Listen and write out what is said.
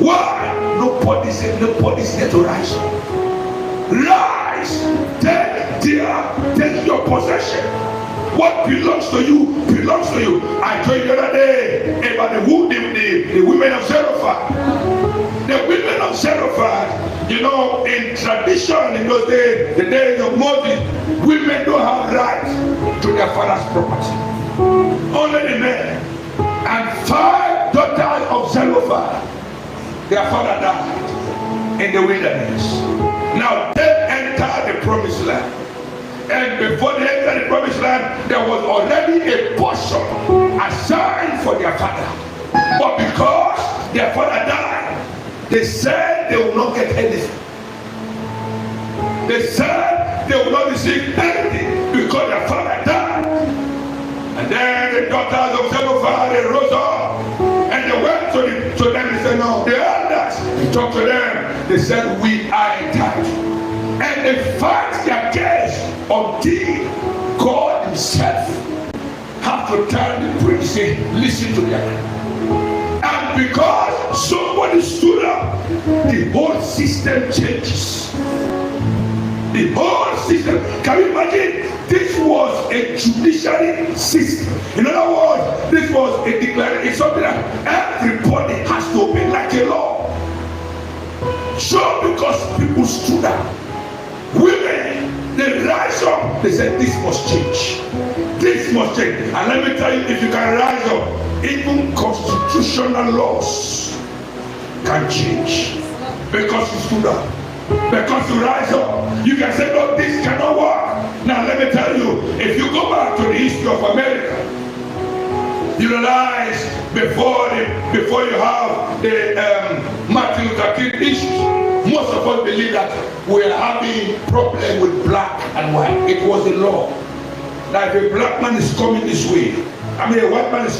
Why? Nobody's there to rise up. Rise, take your possession. What belongs to you belongs to you. I told you the other day about the women of Zarephath. The women of Zarephath, you know, in tradition in those days, the days of Moses, women don't have right to their father's property. Only the men. And 5 daughters of Zarephath, their father died in the wilderness. Now they enter the promised land. And before they entered the promised land, there was already a portion assigned for their father. But because their father died, they said they will not get anything. They said they will not receive anything because their father died. And then the daughters of Zelophehad, they rose up and they went to them and said, no, the elders, they talked to them. They said, we are entitled. And they fight their case until God himself have to tell the priest, say, listen to them. And because somebody stood up, the whole system changes. The whole system. Can you imagine? This was a judiciary system. In other words, this was a declaration. It's something that everybody has to obey like a law. So because people stood up, women, they rise up. They said, this must change. This must change. And let me tell you, if you can rise up, even constitutional laws can change. Because you stood up. Because you rise up. You can say, no, this cannot work. Now let me tell you, if you go back to the history of America, you realize before you have the Martin Luther King issues, most of us believe that we are having problem with black and white. It was a law that if a black man is coming this way, I mean a white man is